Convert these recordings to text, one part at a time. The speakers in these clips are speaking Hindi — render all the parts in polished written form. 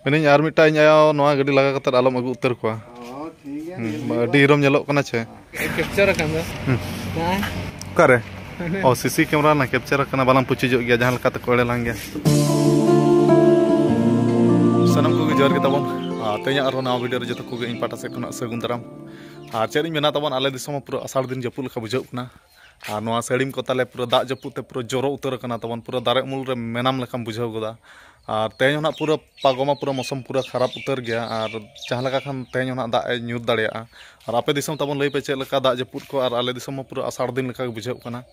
Mening ar mita ayo noa gadi laga katar alam agu utar kuah. Oh, ठीक है. Di rom nyelok kana che. Capture kan dah. Nah. Kare. Oh CC camera na capture kana balang pucu jog gya jahan lekata ko lang gya. Sanam ko jar kita bon. Tenya arho na video joto ko ing pata se kana sagun daram. Chering mena tabon ale disoma pura asar din japul ka bujau kana. Noa sedim ko tale pura dak japut te pura joro utar kana tabon pura dare mul re menam lekam bujau goda. Tenya na pura pagoma pura mosam pura kharap utar gya ar jahan leka kan tenya na dak nyur dareya. Ar ape disom tabon lei pe che leka dak japut ko ar ale disom pura asar din leka bujau kana.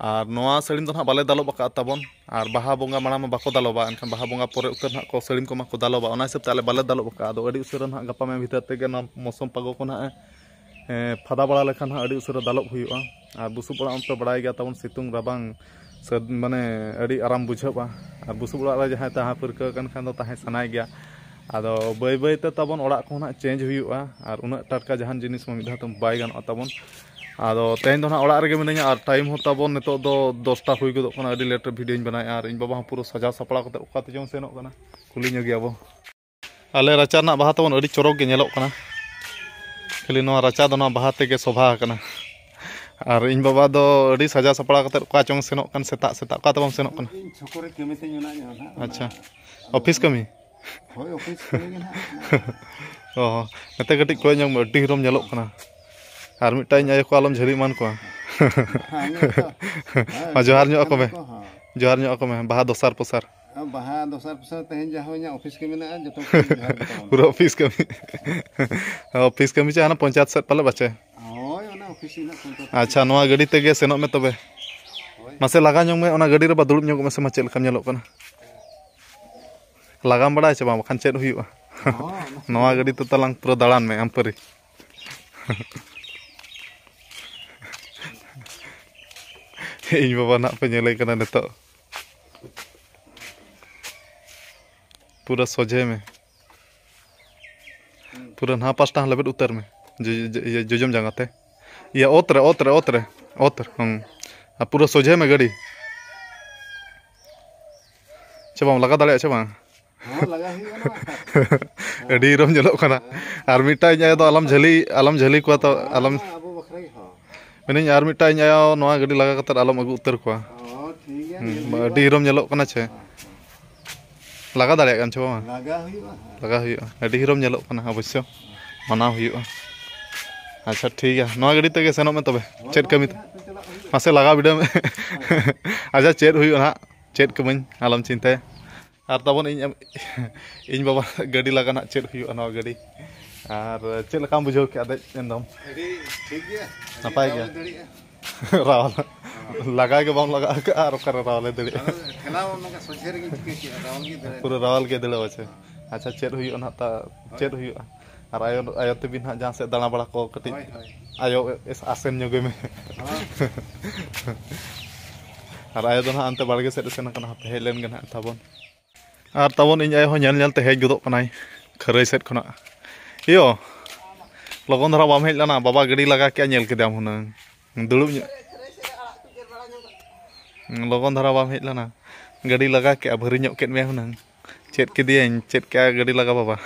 Ar noa sedim to na bale dalo baka tabon ar baha bonga mana ma bako dalo ba enkan baha bonga pore utar na ko sedim ko ma ko dalo ba ona hisab tale bale dalo baka ado adi usura na gapa me bhitar te na mosam pago ko na फदा बड़ा लेखान अड़ी उसरा दालोब हुआ और बुसुब बड़ा अंत बड़ा गया तब सितुंग राबांग माने अड़ी आराम बुझावा और बुसुब बड़ा जहाँ तहाँ पार्का खान तहाँ सनाय गया आदो बै बैते तबन ओड़ा को ना चेंज हुआ और उन टटका जहान जिनिस में मिधा तुम बाय गानों तबन आदो तेन दो ना ओड़ा रेगे मिनाया और टाइम हो तबन नितो दो 10टा हुई गदो कना अड़ी लेटर वीडियो बनाया और इन बाबा पूरा सजा सपड़ा कते ओकाते जों सेनों कना कुली गया बो आले राचा ना बाहा तबन अड़ी चोरक गे नेलोक कना खाली नवा राचा दो ना बाहा तेगे शोभा कना और इन बाबा दो अड़ी सजा सपड़ा कते ओका चों सेनों कन सेता सेता ओका तबन सेनों कना छोकरे कमी ते मेना ना अच्छा ऑफिस कमी होय ऑफिस कमी ना oh nete ketik ko yang di rom nyalok kana har mitai ayo ko alam jari man ko johar nyok ko me johar nyok ko me baha dosar posar tehen jahonya office kami na joto pura office kami cha na panchayat set pale bache hoy ona office na acha noa gadi tege senok me tobe mase laga nyong me ona gadi re ba dulub nyok me se ma chel kam nyalok kana lagam bada che ba khan chet huyuga noa gadi to talang pura dalan me ampari ᱤᱧ ᱵᱟᱵᱟ ᱱᱟᱜ ᱯᱮ ᱧᱮᱞᱮ ᱠᱟᱱᱟ ᱱᱤᱛᱚᱜ पूरा सोझे में पूरा ना पास्टा लेबेद उतर में जोजम जंगाते ये ओतरे पूरा सोझे में गाड़ी चबा लगा दाड़े अच्छा बा लगा ही अड़ी रम जलो कना आर मिटा जाय तो आलम झली को तो आलम अबो बखरा ही हां मेनिन आर मिटा जाय नोआ गाड़ी लगा कतर आलम अगु उतर को ठीक है अड़ी रम जलो कना छे लगा दाड़े kan coba लगा हुआ अड़ी रम जलो कना अवश्य माना हुआ अच्छा ठीक है नोआ गाड़ी तगे सेनो में तबे चेट कमी मासे लगा वीडियो में अच्छा चेट हुआ ना चेट कमन आलम चिंता और तबन इन बाबा गाड़ी लगा ना चेट हुआ ना गाड़ी और चेट लका बुझाव के आदे एकदम ठीक है नपाय गया रावल लगा के बम लगा के और कर रावल दे खेला में सोचे रे के रावल की दे पूरा रावल के दिले बचे अच्छा चेट हुआ ना ता चेट हुआ और आयो ते बिन जहां से दाना बड़ा को कटी आयो इस आसेन जोगे में और आयो दो ना अंते बाड़गे से सेन कना पे हेलेन गना तबन और तबन इन आयो हो नेल नेल ते हेज गदो कनाय खरई सेट खना यो लगन धरा बाम हेज लाना बाबा गाड़ी लगा के नेल के दाम हुना दुलुब लगन धरा बाम हेज लाना गाड़ी लगा के भरी ᱧᱚᱜ केट में हुना चेट के दिए चेट क्या गाड़ी लगा बाबा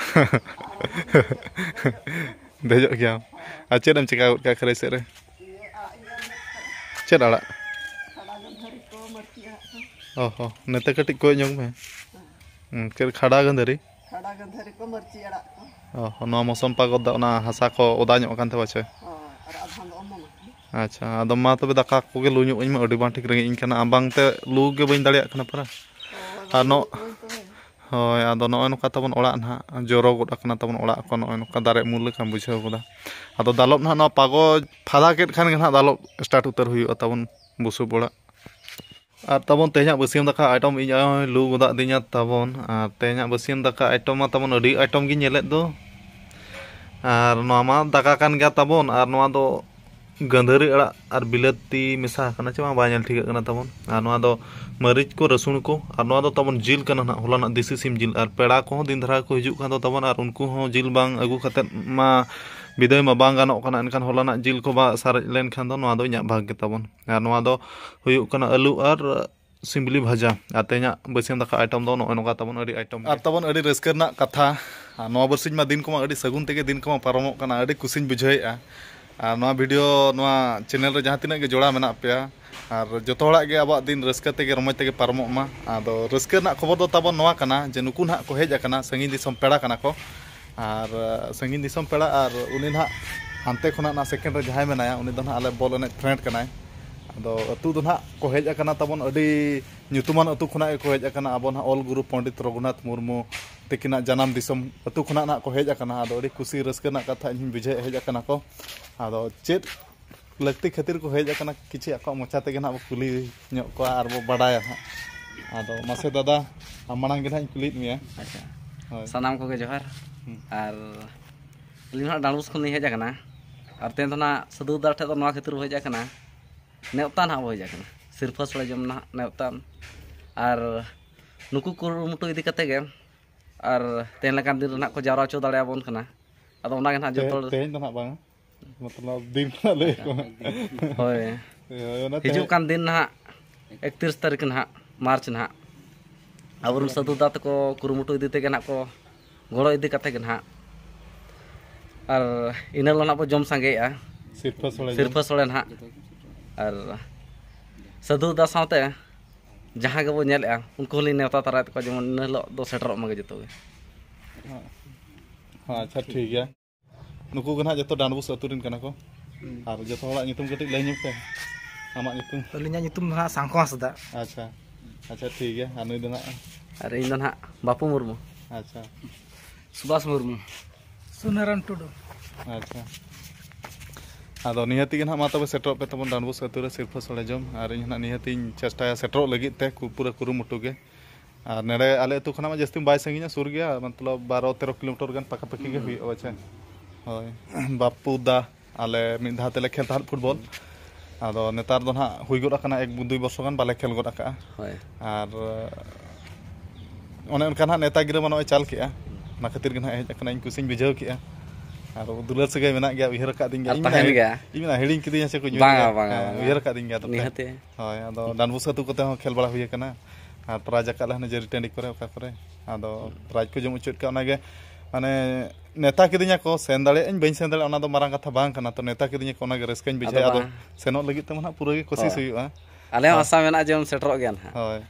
देजो क्या आ चेट एम चिका क्या खरई सेट रे चेट आड़ा ओहो नेते कटिक को ᱧᱚᱜ में के खड़ा गंधरी को मर्ची आड़ा ओहो नो मौसम पागद ना हसा को ओदा ᱧᱚᱜ kan te bache अच्छा आदो मा तबे दाका को गे लु ᱧᱚᱜ ᱤᱧ मा अडी बां ठीक रंगी इन kana abang te लु गे बइन दाड़िया kana para नो होय आदो नो नुका तबन ओड़ा ना जोरो गोड kana तबन ओड़ा को नो नुका दारे मूल का बुझाव गोदा आदो दालोब ना नो पागो फादा केट खान गे ना दालोब स्टार्ट उतर हुई तबन बुसु बोड़ा और तबन तेजा बसियम दाका आइटम इन लु गोदा दिया तबन और तेजा बसियम दाका आइटम मा तबन अडी आइटम गी नेलेद दो और नो मा दाका कान गया तबन और नो दो गंधरी अड़ा और बिलाती मिसा कना चे बा नेल ठीक कना तबन और नो दो मरीच को रसुन को और नो दो तबन जिल कना ना होला ना देसी सिम जिल और पेड़ा को दिन धरा को हिजु खान दो तबन और उनको हो जिल बांग अगु खते मा बिदय मा बांग गानो कना एनखान होला ना जिल को बा सारे लेन खान दो नो दो इना भाग के तबन और नो दो हुयु कना आलू और सिमली भाजा तेना बसियां दाका आइटम दो नोका तबन अड़ी आइटम और तबन अड़ी रस्कर ना कथा नोआ बरसिन मा दिन को अड़ी सगुन तेगे दिन को पारमोक कना अड़ी कुसिन बुझाएआ और नोआ वीडियो नोआ चैनल रे जहां तिना गे जोड़ा मेना पेया और जतो हड़ा गे आबा दिन रस्कर तेगे रमज तेगे पारमोक मा आदो रस्कर ना खबर दो तबन नोआ कना जे नुकु ना को हेज अकना संगीन दिसम पेड़ा कना को और संगीन दिसम पेड़ा और उनी ना हानते खुना ना सेकेंड रे जहां मेनाया उनी दो ना आले बॉल एने फ्रेंड कनाय आदो अतु दो ना को हेज अकना तबन अड़ी ᱧᱩᱛᱩᱢᱟᱱ ᱟᱹᱛᱩ ᱠᱷᱚᱱᱟᱜ ᱜᱮᱠᱚ ᱦᱮᱡ ᱟᱠᱟᱱᱟ ᱟᱵᱚ ᱱᱟᱦᱟᱜ ᱚᱞ ᱜᱩᱨᱩ ᱯᱚᱱᱰᱤᱛ ᱨᱚᱜᱷᱩᱱᱟᱛᱷ ᱢᱩᱨᱢᱩ ᱛᱟᱹᱠᱤᱱᱟᱜ ᱡᱟᱱᱟᱢ ᱫᱤᱥᱚᱢ ᱟᱹᱛᱩ ᱠᱷᱚᱱᱟᱜ ᱱᱟᱦᱟᱜ ᱠᱚ ᱦᱮᱡ ᱟᱠᱟᱱᱟ ᱟᱫᱚ ᱟᱹᱰᱤ ᱠᱩᱥᱤ ᱨᱟᱹᱥᱠᱟᱹ ᱨᱮᱱᱟᱜ ᱠᱟᱛᱷᱟ ᱤᱧ ᱵᱩᱡᱷᱟᱹᱣ ᱦᱮᱡ ᱟᱠᱟᱱᱟ ᱠᱚ ᱟᱫᱚ ᱪᱮᱫ ᱞᱟᱹᱠᱛᱤ ᱠᱷᱟᱹᱛᱤᱨ ᱠᱚ ᱦᱮᱡ ᱟᱠᱟᱱᱟ ᱠᱤᱪᱷᱤ ᱟᱠᱚᱣᱟᱜ ᱢᱚᱪᱟ ᱛᱮᱜᱮ ᱱᱟᱦᱟᱜ ᱵᱚ ᱠᱩᱞᱤ ᱧᱚᱜ ᱠᱚᱣᱟ ᱟᱨ ᱵᱚ ᱵᱟᱰᱟᱭᱟ ᱱᱟᱦᱟᱜ ᱟᱫᱚ ᱢᱟᱥᱮ ᱫᱟᱫᱟ ᱟᱢ ᱢᱟᱲᱟᱝ ᱜᱮ ᱱᱟᱦᱟᱜ ᱤᱧ ᱠᱩᱞᱤᱭᱮᱫ ᱢᱮᱭᱟ अच्छा ᱦᱳᱭ सानाम को जोहार और अलिन डांडबुस खन हेज आकना और तेन तो ना सदुदार ठे तो खातिर हेज आकना नेवता ना हेज आकना सिरफा सोड़े जम ना नेवता और नुकु कुरुमुटु इदी कते गे और तेन लकान दिन ना को जावरा चो दाड़े आबोन कना अदो ओना गे ना जतो तेहन दो नाहग बांग मतलब दिन ना लay को होय हिजु कान दिन ना 31 तारीख ना मार्च ना अब सदुदा तको कुरुमुटु इदी तेगे ना को गड़ो इदी कते गे ना और इना लो ना बो जम सांगेया सिरफा सोड़े ना और सदुदा साथे जहाँ के बो नेलआ उनको ली नेवता तरा को जेमन नहलो दो सेटर मगे जतो गे हाँ अच्छा ठीक है नुकु गना जतो डांडबुस अतु रिन कना को और जतो हड़ा नितुम कटिक लय ᱧᱩᱢ पे आमा नितुम अलिना नितुम ना सांको हसदा अच्छा अच्छा ठीक है आनुई दो ना और इन ना बापू मुर्मू अच्छा सुभाष मुर्मू सुनाराम टुडू अच्छा आदो निहती ना मा तबे सेटर पे तबन डांडबुस अतु रे सिरफा सोड़े जम और इन ना निहती चेष्टाया सेटर लगित ते पूरा कुरुमुटु गे और नेड़े आले अतु खना मा जस्ती बाय संगिना सुर गया मतलब 12-13 किलोमीटर गान पाका पाकी गे हुई अच्छा होय बापू दा आले मिद धाव तेले खेल तार फुटबॉल आदो नेतार दो ना हुई गड आकना 1-2 वर्ष गान बाले खेल गड आका होय और ओने उनका ना नेतागिरी मानो चाल केआ ना खातिर गे ना हेज आकना इन कुसिन बुझाव केआ और दुलार सगै मेना गया उहर का दिन गया इन हिडिंग किदिया से को उहर का दिन गया तो निहते होय आदो डांडबुस अतु कते खेल बड़ा हुई कना और प्राइज आका लहना जरी टेंडी करे ओका करे आदो प्राइज को जम उचट का ओनागे माने नेता किदिया को सेन दाड़े इन बइन सेन दाड़े ओना दो मारंग कथा बांग कना तो नेता किदिया को ओनागे रस्काइन बुझाय आदो सेनो लगित तम ना पूरा कोशिश हुईआ आले आशा मेना जेम सेटरो गया ना होय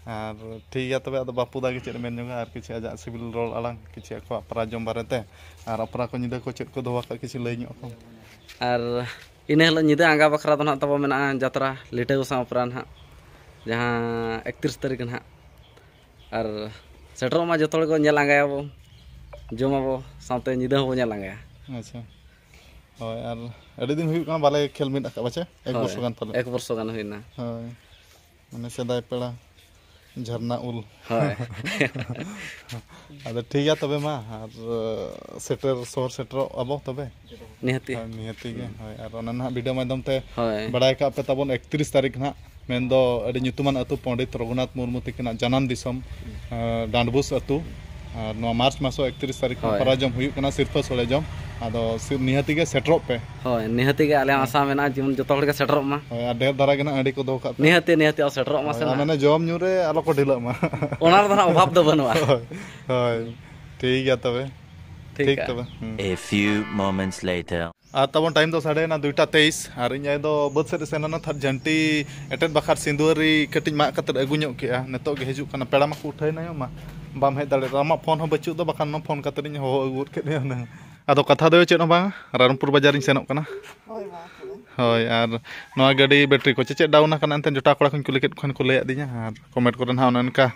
और ठीक है तबे बापू दागे चेक मेन जोगा और किछि आजा सिविल रोल आलांग किछि को पराजम बारेते और अपरा को निदा को चेक को दोवा का किछि लय को और इन हल निदा आंगा बखरा तो ना तब मेना जात्रा लिटे सा अपरान हा जहाँ 31 तारीख ना और सेटरो मा जतोड़ को नेल आंगाया बो जमाबो साथे निदा हो नेल आंगाया अच्छा होय और अडी दिन हुई का बाले खेल मिद का बचे एक वर्ष गान पाले एक वर्ष गान हुईना होय माने सेदाय पेड़ा झरना उल होय अदो ठीक है तबे मा और सेटर सोर सेटर अबो तबे निहती निहती गे होय और ओना ना वीडियो माध्यम ते होय बड़ाय का पे तबन 31 तारीख ना मेनदो अडी ᱧᱩᱛᱩᱢᱟᱱ अतु पंडित रघुनाथ मुर्मू तकिना जन्म दिसम डांडबुस अतु और नो मार्च मासो 31 तारीख पराजम हुई कना सिरफा सोड़े जम आदो निहती गे सेटरो पे होय निहती गे आले आशा मेना जेमन जतो हड़ के सेटरो मा होय ढेर धारा गे ना अडी को दो का निहती निहती आ सेटरो मा से माने जम न्यू रे आलो को ढिला मा ओना रे ना अभाव दो बनवा होय ठीक है तबे ठीक तबे A few moments later. और तब टाइम तो साढ़े ना 2:23 और इन दो बद से सेना था झंटी एटेड बखार सिंदूरी कटिज मा कतर अगु ᱧᱚᱜ केआ नेतो गे हिजु कना पेड़ा मा उठाय ना मा बाम हेज दाड़े रामा फोन हो बचु दो बखान नो फोन कतर इन हो अगु के ने आदो कथा दो चेन बा रामपुर बाजार इन सेनोक कना होय बा होय और नोआ गाड़ी बैटरी को चेचे डाउन कना एनते जोटा कोड़ा खन कुले केट खन को लय दिया और कमेंट करन हा उनका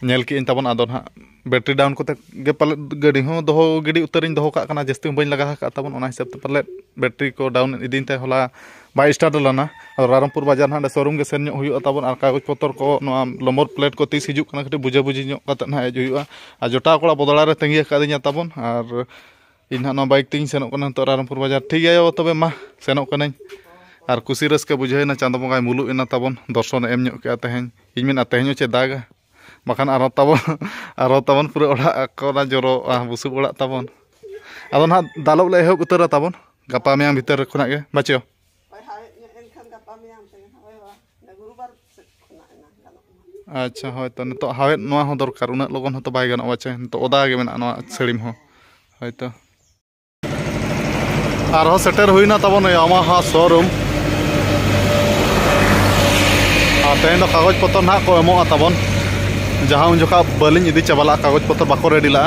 नेल की इन तबन आदो ना बैटरी डाउन को गे पाले गाड़ी हो दो गाड़ी उतरिन दो का कना जस्ती बइन लगा का तबन ओना हिसाब ते पाले बैटरी को डाउन इदिन ते होला बाय स्टार्ट लना और रामपुर बाजार ना शोरूम के सेन हुई तबन और कागज पत्र को नोआ नंबर प्लेट को 30 हिजु कना कटे बुझा बुझी ᱧᱚᱜ कत ना हेज हुई आ जोटा कोड़ा बदला रे तंगी का दिया तबन और इन ना बाइक तिन सेनोक कना तो रामपुर बाजार ठीक है तबे मा सेनोक कना और कुसी रस्का बुझाइना चांद बंगाय मुलु इन तबन दर्शन एम ᱧᱚᱜ के तेहन इन मेना तेहन चे दागा बाखान आरो तबन पूरा ओड़ा कोना जरो बुसुब ओड़ा तबन आदो ना दालब ले एहब उतर तबन गपा मेयां भीतर खुना गे बच्चो होय हाय एनखान गापा मियां ते होय बा गुरुवार खुना ना अच्छा हयतो नितो हावेत नोआ हो दरकार उना लगन हतो बाय गानो बाचे नितो ओदा गे मेना नोआ सेड़िम हो हयतो आरो सेटर हुइना तबन यामाहा शोरूम आ तेन दो कागज पत्र ना को एमो तबन जहां उन जोखा बलिन इदी चाबला कागज पत्र बाको रेडी ला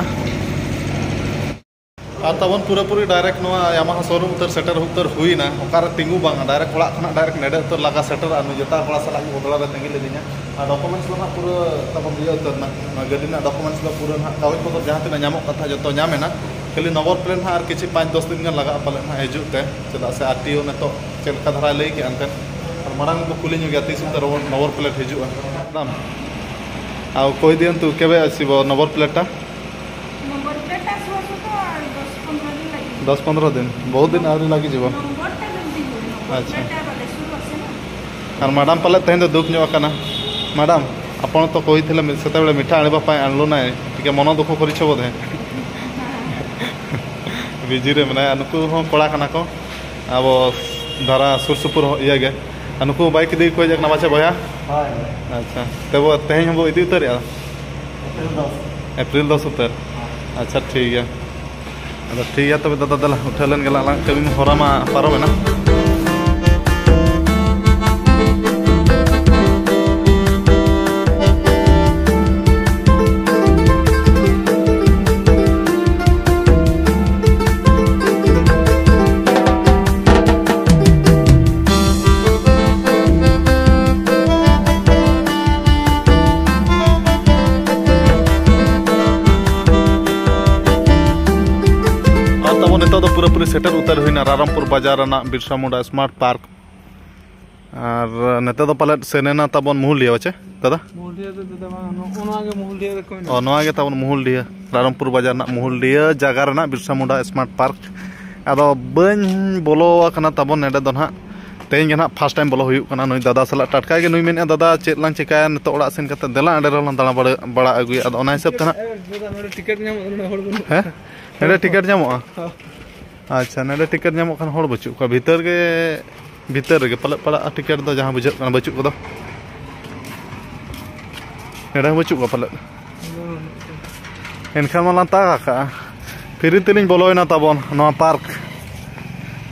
और तबन पूरा पूरी डायरेक्ट नोआ यामाहा शोरूम उतर सेटर उतर हुइना ओकार तिंगु बांग डायरेक्ट ओड़ा खना डायरेक्ट नेडे उतर लगा सेटर अनु जता कोड़ा सला बदला रे तेंगी लेदिना आ डॉक्यूमेंट्स ला पूरा तबन दिया उतर ना गदिना डॉक्यूमेंट्स ला पूरा ना कागज पत्र जहां तना नामो कथा जतो नामेना खाली नंबर प्लेट ना और किछि 5-10 दिन गन लगा पाले ना हजुते चदा से आरटीओ नेतो चेलका धरा लई के अंते और मरांग को कुलिन गया 30 उतर नंबर प्लेट हजुआ दाम आ कोई दिन तू केबे आसीबो नंबर प्लेटटा 10-15 दिन बहुत दिन आगे लगी जीव अच्छा और मैडम पाले तेहन दुख जना मैडम आपन तो कही से मिठा आने आणलु ना टे मन दुख कर बोधे बिजी रे मैं नुकु कड़ा को अब धारा सुर सुपुर इे नुकु बाइक इदी को बाचे बया अच्छा तब तेहन हम इदी उतर एप्रिल 10 उतर अच्छा ठीक है अदा ठीक है तब दादा दला उठलन गला कमी हरा मा पारमेना पूरा पूरी सेटर उतर हुईना रारामपुर बाजार बिरसा मुंडा स्मार्ट पार्क और नेता दो पाले सेनेना तबन मुहुलिया बचे दादा मुहुलिया तबन मुहुलिया रारामपुर बाजार ना मुहुलिया जगह रना बिरसा मुंडा स्मार्ट पार्क अदो बन बोलो कना तबन नेडे दो ना तेन गे ना फर्स्ट टाइम बोलो हुयुक कना नुई दादा सला टटका गे नुई मेने दादा चेत लांग चिकाया नितो ओड़ा सेन कते देला अंडे रलन दाना बड़ा अगुई अदो ओना हिसाब तना टिकट ᱧᱟᱢᱚᱜ हैं नेडे टिकट ᱧᱟᱢᱚᱜᱼᱟ अच्छा नेडे टिकट ᱧᱟᱢᱚᱜ खान हर बचुक का भीतर गे पलक पड़ा टिकट दो जहां बुझक कना बचुक को दो नेडे बचुक का पलक एनखान माला ताका का फ्री तेलिंग बोलोयना तबन नोआ पार्क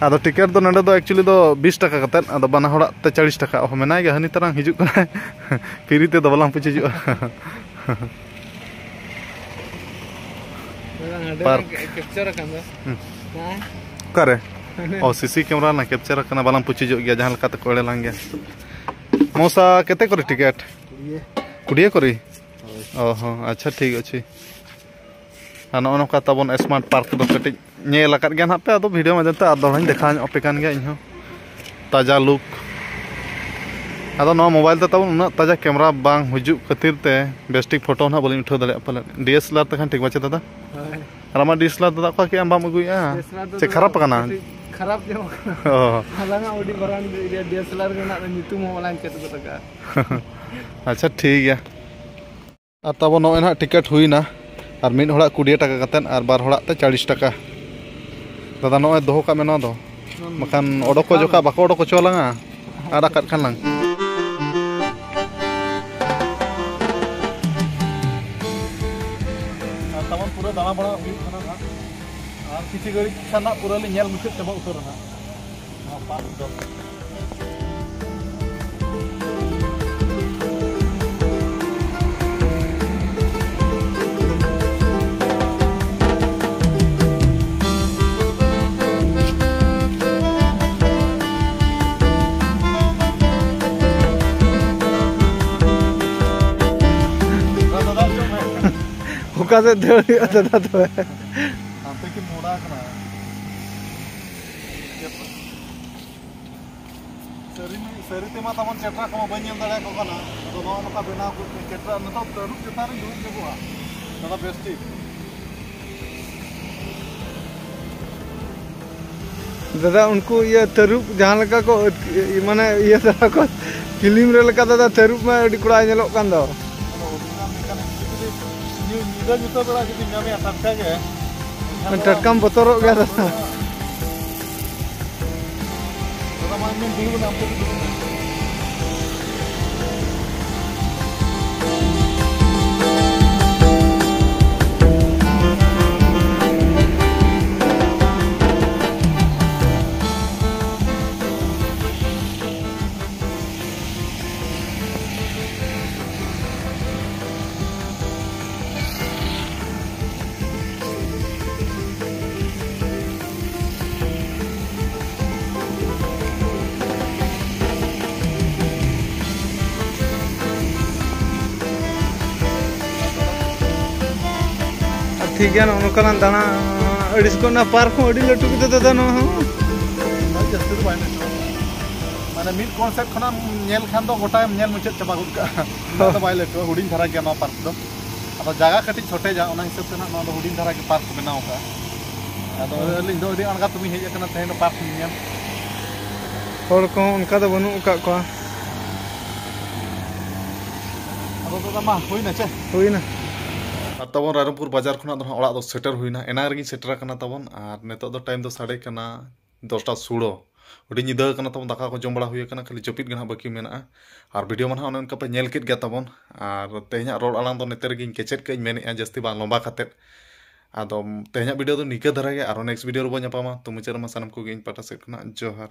आदो टिकट दो नेडे दो एक्चुअली दो 20 टाका कते आदो बना हड़ा ते 40 टाका हो मेनाय गे हनी तरंग हिजुक कना फ्री ते दो बलांग पुचिजु पार्क कैप्चर करना करे ओ सीसी कैमरा ना कैप्चर करना बालांग पुचिजु गया जहां लका ते कोड़े लांग गया मौसा केते करे टिकट कुड़िए करे ओहो अच्छा ठीक अछि आनो नका तबन स्मार्ट पार्क दो कटि नेल लकत गया ना पे आदो वीडियो में जते आदो हन देखा ओपे कान गया इहो ताजा लुक आदो नो मोबाइल ते तबन उना ताजा कैमरा बांग हुजु खातिर ते बेस्टिक फोटो ना बोलिन उठो दले पले डीएसएलआर ते खान ठीक बाचे दादा रामा डीएसएलआर दादा को के आम बाम अगुया से खराब कना खराब जे ओ हलांगा ओडी बरान डीएसएलआर के ना नितुम होलान के तो टका अच्छा ठीक है आ तब नो ना टिकट हुईना और मिन होड़ा 20 टाका कतन और बार होड़ा ते 40 टाका दादा नो दोहो का मेनो दो मकान ओडो को जोका बाको ओडो को चोलांगा आदा कत खान लांग तमन पूरा दाना बड़ा हुई खाना ना और किसी गरी खाना पूरा ले नेल मुछत चबा उतर ना पार्क दो से दादा तो है आपे की मोड़ा कना सरी ते मा तमन चेट्रा को बनियम दादा को कना तो नो नका बेना को चेट्रा न तो तरुक चेता रे दूर देबुआ दादा बेस्टी दादा उनको ये तरुक जहां लगा को माने ये दादा को फिल्म रे लगा दादा तरुक में अडी कुड़ा नेलोक कान दो जुता बड़ा कितनी नामे टटका के टटका में बतरो गया था दादा मान में दूर नाम पे ठीक है नौकान दाना अड़िस को ना पार्क हो अड़ी लटू के दादा नो जस्ती तो बाइन माने मिड कॉन्सेप्ट खना नेल खान दो गोटा नेल मुचाद चाबा गुड का तो बाय लेटो हुडिंग धारा के नो पार्क दो अब जगह कटी छोटे जा ओना हिसाब से ना नो हुडिंग धारा के पार्क बनाओ का अब लिंग दो अनगा तुम हेज कना तेन पार्क नियम और को उनका तो बनु का को अब तो मा होइना चे होइना तबन रायरंगपुर बाजार खुना दो ओड़ा दो सेटर हुइना एना रगी सेटर कना तबन आर नेतो दो टाइम दो साढ़े कना 10टा सुड़ो हुडी निदा कना तबन दाका को जम बड़ा हुई कना खाली जपित गना बाकी मेना आर वीडियो मन हां उनका पे नेल कित गया तबन आर तेहना रोड आलांग दो नेतर गिन केचेट के मेने जस्ती बा लंबा खाते आदो तेहना वीडियो दो निका धरा गे आरो नेक्स्ट वीडियो रो बो ᱧᱟᱯᱟᱢᱟ तो मुचर मा सानम को गिन पाटा से खना जोहार।